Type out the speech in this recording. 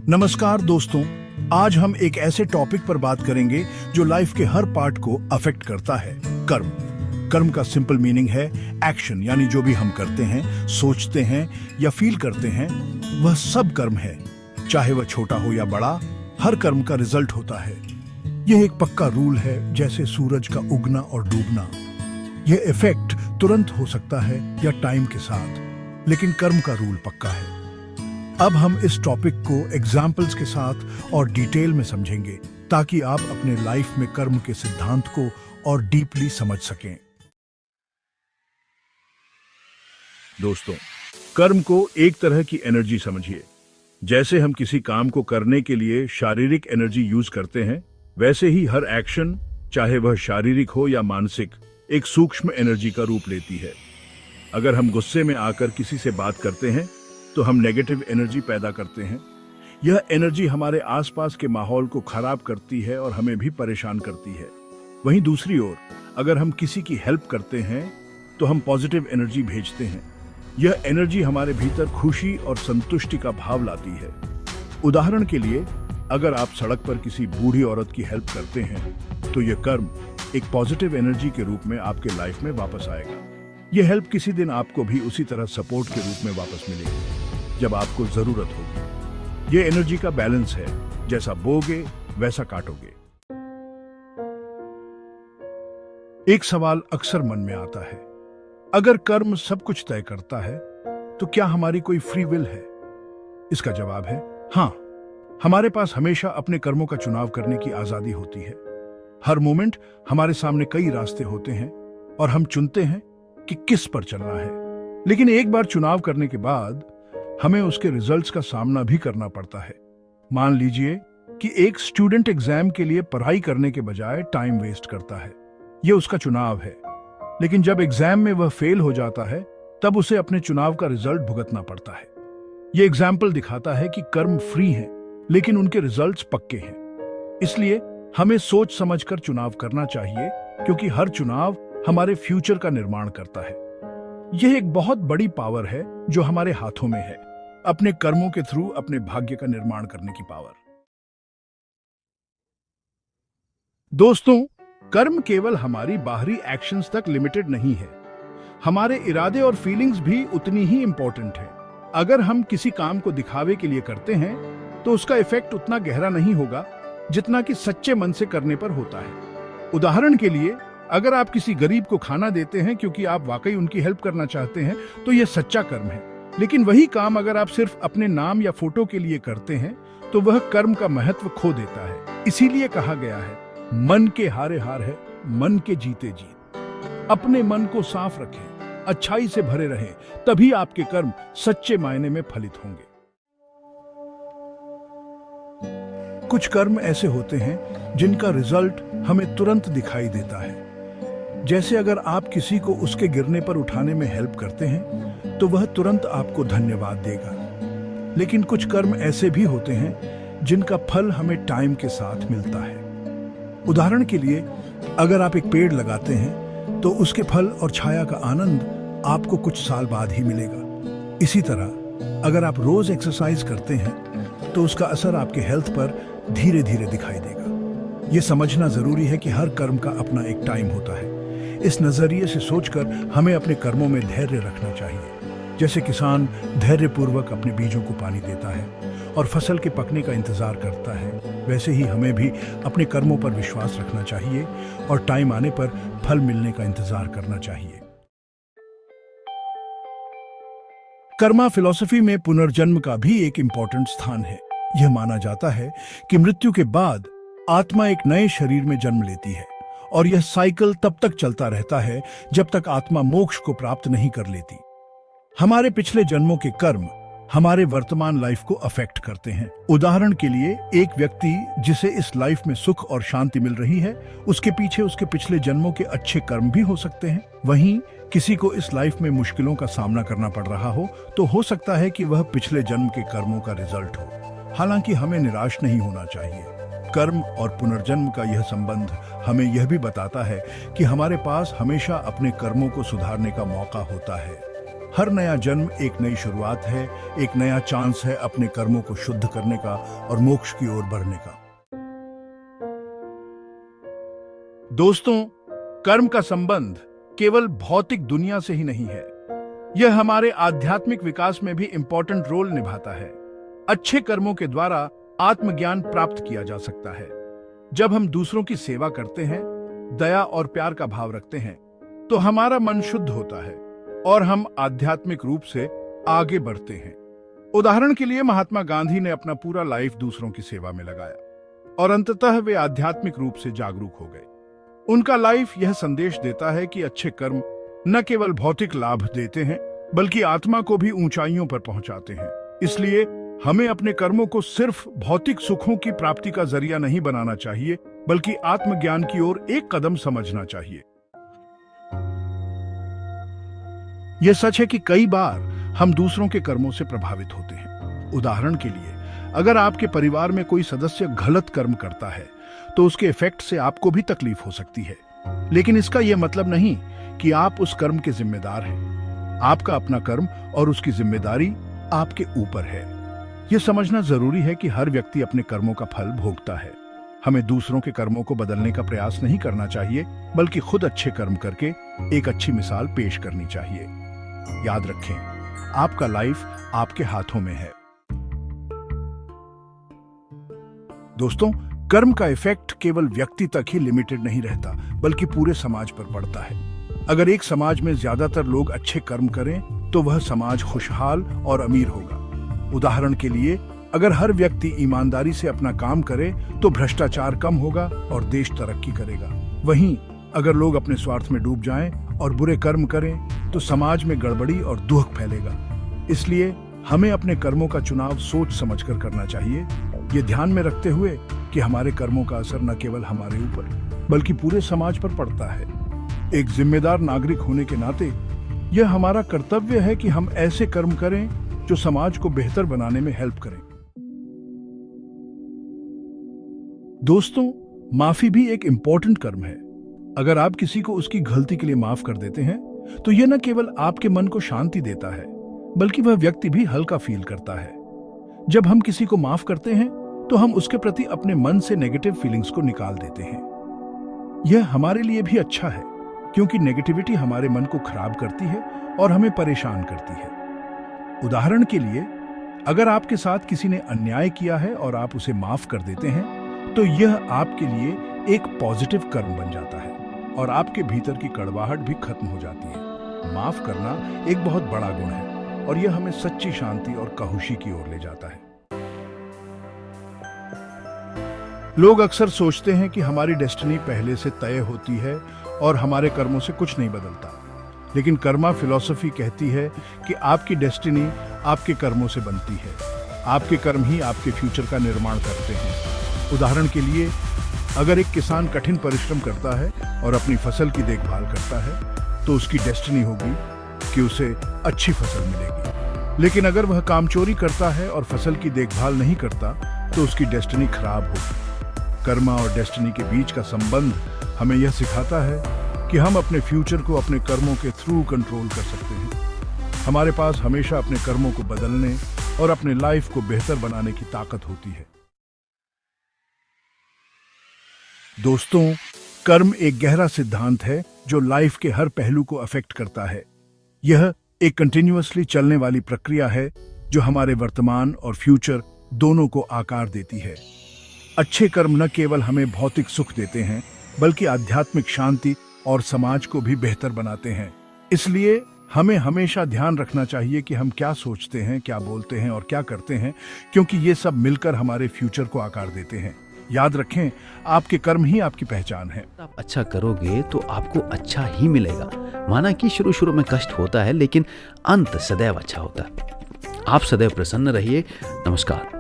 नमस्कार दोस्तों, आज हम एक ऐसे टॉपिक पर बात करेंगे जो लाइफ के हर पार्ट को अफेक्ट करता है। कर्म। कर्म का सिंपल मीनिंग है एक्शन, यानी जो भी हम करते हैं, सोचते हैं या फील करते हैं, वह सब कर्म है। चाहे वह छोटा हो या बड़ा, हर कर्म का रिजल्ट होता है। यह एक पक्का रूल है, जैसे सूरज का उगना और डूबना। यह इफेक्ट तुरंत हो सकता है या टाइम के साथ, लेकिन कर्म का रूल पक्का है। अब हम इस टॉपिक को एग्जाम्पल्स के साथ और डिटेल में समझेंगे, ताकि आप अपने लाइफ में कर्म के सिद्धांत को और डीपली समझ सकें। दोस्तों, कर्म को एक तरह की एनर्जी समझिए। जैसे हम किसी काम को करने के लिए शारीरिक एनर्जी यूज करते हैं, वैसे ही हर एक्शन, चाहे वह शारीरिक हो या मानसिक, एक सूक्ष्म एनर्जी का रूप लेती है। अगर हम गुस्से में आकर किसी से बात करते हैं तो हम नेगेटिव एनर्जी पैदा करते हैं। यह एनर्जी हमारे आसपास के माहौल को खराब करती है और हमें भी परेशान करती है। वहीं दूसरी ओर, अगर हम किसी की हेल्प करते हैं तो हम पॉजिटिव एनर्जी भेजते हैं। यह एनर्जी हमारे भीतर खुशी और संतुष्टि का भाव लाती है। उदाहरण के लिए, अगर आप सड़क पर किसी बूढ़ी औरत की हेल्प करते हैं तो यह कर्म एक पॉजिटिव एनर्जी के रूप में आपके लाइफ में वापस आएगा। यह हेल्प किसी दिन आपको भी उसी तरह सपोर्ट के रूप में वापस मिलेगी जब आपको जरूरत होगी। यह एनर्जी का बैलेंस है, जैसा बोगे वैसा काटोगे। एक सवाल अक्सर मन में आता है, अगर कर्म सब कुछ तय करता है तो क्या हमारी कोई फ्री विल है? इसका जवाब है हाँ। हमारे पास हमेशा अपने कर्मों का चुनाव करने की आजादी होती है। हर मोमेंट हमारे सामने कई रास्ते होते हैं और हम चुनते हैं कि किस पर चलना है। लेकिन एक बार चुनाव करने के बाद हमें उसके रिजल्ट्स का सामना भी करना पड़ता है। मान लीजिए कि एक स्टूडेंट एग्जाम के लिए पढ़ाई करने के बजाय टाइम वेस्ट करता है। यह उसका चुनाव है, लेकिन जब एग्जाम में वह फेल हो जाता है तब उसे अपने चुनाव का रिजल्ट भुगतना पड़ता है। यह एग्जाम्पल दिखाता है कि कर्म फ्री हैं, लेकिन उनके रिजल्ट्स पक्के हैं। इसलिए हमें सोच समझकर चुनाव करना चाहिए, क्योंकि हर चुनाव हमारे फ्यूचर का निर्माण करता है। यह एक बहुत बड़ी पावर है जो हमारे हाथों में है, अपने कर्मों के थ्रू अपने भाग्य का निर्माण करने की पावर। दोस्तों, कर्म केवल हमारी बाहरी एक्शंस तक लिमिटेड नहीं है। हमारे इरादे और फीलिंग्स भी उतनी ही इंपॉर्टेंट है। अगर हम किसी काम को दिखावे के लिए करते हैं तो उसका इफेक्ट उतना गहरा नहीं होगा जितना कि सच्चे मन से करने पर होता है। उदाहरण के लिए, अगर आप किसी गरीब को खाना देते हैं क्योंकि आप वाकई उनकी हेल्प करना चाहते हैं तो यह सच्चा कर्म है। लेकिन वही काम अगर आप सिर्फ अपने नाम या फोटो के लिए करते हैं तो वह कर्म का महत्व खो देता है। इसीलिए कहा गया है, मन के हारे हार है, मन के जीते जीत। अपने मन को साफ रखें, अच्छाई से भरे रहें, तभी आपके कर्म सच्चे मायने में फलित होंगे। कुछ कर्म ऐसे होते हैं जिनका रिजल्ट हमें तुरंत दिखाई देता है। जैसे अगर आप किसी को उसके गिरने पर उठाने में हेल्प करते हैं तो वह तुरंत आपको धन्यवाद देगा। लेकिन कुछ कर्म ऐसे भी होते हैं जिनका फल हमें टाइम के साथ मिलता है। उदाहरण के लिए, अगर आप एक पेड़ लगाते हैं तो उसके फल और छाया का आनंद आपको कुछ साल बाद ही मिलेगा। इसी तरह अगर आप रोज एक्सरसाइज करते हैं तो उसका असर आपके हेल्थ पर धीरे धीरे दिखाई देगा। यह समझना जरूरी है कि हर कर्म का अपना एक टाइम होता है। इस नजरिए से सोचकर हमें अपने कर्मों में धैर्य रखना चाहिए। जैसे किसान धैर्यपूर्वक अपने बीजों को पानी देता है और फसल के पकने का इंतजार करता है, वैसे ही हमें भी अपने कर्मों पर विश्वास रखना चाहिए और टाइम आने पर फल मिलने का इंतजार करना चाहिए। कर्मा फिलॉसफी में पुनर्जन्म का भी एक इम्पोर्टेंट स्थान है। यह माना जाता है कि मृत्यु के बाद आत्मा एक नए शरीर में जन्म लेती है और यह साइकिल तब तक चलता रहता है जब तक आत्मा मोक्ष को प्राप्त नहीं कर लेती। हमारे पिछले जन्मों के कर्म हमारे वर्तमान लाइफ को अफेक्ट करते हैं। उदाहरण के लिए, एक व्यक्ति जिसे इस लाइफ में सुख और शांति मिल रही है, उसके पीछे उसके पिछले जन्मों के अच्छे कर्म भी हो सकते हैं। वहीं किसी को इस लाइफ में मुश्किलों का सामना करना पड़ रहा हो तो हो सकता है कि वह पिछले जन्म के कर्मों का रिजल्ट हो। हालांकि हमें निराश नहीं होना चाहिए। कर्म और पुनर्जन्म का यह संबंध हमें यह भी बताता है कि हमारे पास हमेशा अपने कर्मों को सुधारने का मौका होता है। हर नया जन्म एक नई शुरुआत है, एक नया चांस है अपने कर्मों को शुद्ध करने का और मोक्ष की ओर बढ़ने का। दोस्तों, कर्म का संबंध केवल भौतिक दुनिया से ही नहीं है, यह हमारे आध्यात्मिक विकास में भी इंपॉर्टेंट रोल निभाता है। अच्छे कर्मों के द्वारा आत्मज्ञान प्राप्त किया जा सकता है। जब हम दूसरों की सेवा करते हैं, दया और प्यार का भाव रखते हैं, तो हमारा मन शुद्ध होता है और हम आध्यात्मिक रूप से आगे बढ़ते हैं। उदाहरण के लिए महात्मा गांधी ने अपना पूरा लाइफ दूसरों की सेवा में लगाया और अंततः वे आध्यात्मिक रूप से जागरूक हो गए। उनका लाइफ यह संदेश देता है कि अच्छे कर्म न केवल भौतिक लाभ देते हैं, बल्कि आत्मा को भी ऊंचाइयों पर पहुंचाते हैं। इसलिए हमें अपने कर्मों को सिर्फ भौतिक सुखों की प्राप्ति का जरिया नहीं बनाना चाहिए, बल्कि आत्मज्ञान की ओर एक कदम समझना चाहिए। यह सच है कि कई बार हम दूसरों के कर्मों से प्रभावित होते हैं। उदाहरण के लिए, अगर आपके परिवार में कोई सदस्य गलत कर्म करता है, तो उसके इफेक्ट से आपको भी तकलीफ हो सकती है। लेकिन इसका यह मतलब नहीं कि आप उस कर्म के जिम्मेदार हैं। आपका अपना कर्म और उसकी जिम्मेदारी आपके ऊपर है। यह समझना जरूरी है कि हर व्यक्ति अपने कर्मों का फल भोगता है। हमें दूसरों के कर्मों को बदलने का प्रयास नहीं करना चाहिए, बल्कि खुद अच्छे कर्म करके एक अच्छी मिसाल पेश करनी चाहिए। याद रखें, आपका लाइफ आपके हाथों में है। दोस्तों, कर्म का इफेक्ट केवल व्यक्ति तक ही लिमिटेड नहीं रहता, बल्कि पूरे समाज पर पड़ता है। अगर एक समाज में ज्यादातर लोग अच्छे कर्म करें, तो वह समाज खुशहाल और अमीर होगा। उदाहरण के लिए, अगर हर व्यक्ति ईमानदारी से अपना काम करे, तो भ्रष्टाचार कम होगा और देश तरक्की करेगा। वहीं अगर लोग अपने स्वार्थ में डूब जाएं और बुरे कर्म करें, तो समाज में गड़बड़ी और दुख फैलेगा। इसलिए हमें अपने कर्मों का चुनाव सोच समझकर करना चाहिए, ये ध्यान में रखते हुए कि हमारे कर्मों का असर न केवल हमारे ऊपर, बल्कि पूरे समाज पर पड़ता है। एक जिम्मेदार नागरिक होने के नाते यह हमारा कर्तव्य है कि हम ऐसे कर्म करें जो समाज को बेहतर बनाने में हेल्प करें। दोस्तों, माफी भी एक इंपॉर्टेंट कर्म है। अगर आप किसी को उसकी गलती के लिए माफ कर देते हैं, तो यह न केवल आपके मन को शांति देता है, बल्कि वह व्यक्ति भी हल्का फील करता है। जब हम किसी को माफ करते हैं, तो हम उसके प्रति अपने मन से नेगेटिव फीलिंग्स को निकाल देते हैं। यह हमारे लिए भी अच्छा है, क्योंकि नेगेटिविटी हमारे मन को खराब करती है और हमें परेशान करती है। उदाहरण के लिए, अगर आपके साथ किसी ने अन्याय किया है और आप उसे माफ कर देते हैं, तो यह आपके लिए एक पॉजिटिव कर्म बन जाता है और आपके भीतर की कड़वाहट भी खत्म हो जाती है। माफ करना एक बहुत बड़ा गुण है और यह हमें सच्ची शांति और खुशी की ओर ले जाता है। लोग अक्सर सोचते हैं कि हमारी डेस्टिनी पहले से तय होती है और हमारे कर्मों से कुछ नहीं बदलता। लेकिन कर्मा फिलॉसफी कहती है कि आपकी डेस्टिनी आपके कर्मों से बनती है। आपके कर्म ही आपके फ्यूचर का निर्माण करते हैं। उदाहरण के लिए, अगर एक किसान कठिन परिश्रम करता है और अपनी फसल की देखभाल करता है, तो उसकी डेस्टिनी होगी कि उसे अच्छी फसल मिलेगी। लेकिन अगर वह कामचोरी करता है और फसल की देखभाल नहीं करता, तो उसकी डेस्टिनी खराब होगी। कर्मा और डेस्टिनी के बीच का संबंध हमें यह सिखाता है कि हम अपने फ्यूचर को अपने कर्मों के थ्रू कंट्रोल कर सकते हैं। हमारे पास हमेशा अपने कर्मों को बदलने और अपने लाइफ को बेहतर बनाने की ताकत होती है। दोस्तों, कर्म एक गहरा सिद्धांत है जो लाइफ के हर पहलू को अफेक्ट करता है। यह एक कंटिन्यूअसली चलने वाली प्रक्रिया है जो हमारे वर्तमान और फ्यूचर दोनों को आकार देती है। अच्छे कर्म न केवल हमें भौतिक सुख देते हैं, बल्कि आध्यात्मिक शांति और समाज को भी बेहतर बनाते हैं। इसलिए हमें हमेशा ध्यान रखना चाहिए कि हम क्या सोचते हैं, क्या बोलते हैं और क्या करते हैं, क्योंकि ये सब मिलकर हमारे फ्यूचर को आकार देते हैं। याद रखें, आपके कर्म ही आपकी पहचान है। आप अच्छा करोगे तो आपको अच्छा ही मिलेगा। माना कि शुरू शुरू में कष्ट होता है, लेकिन अंत सदैव अच्छा होता है। आप सदैव प्रसन्न रहिए। नमस्कार।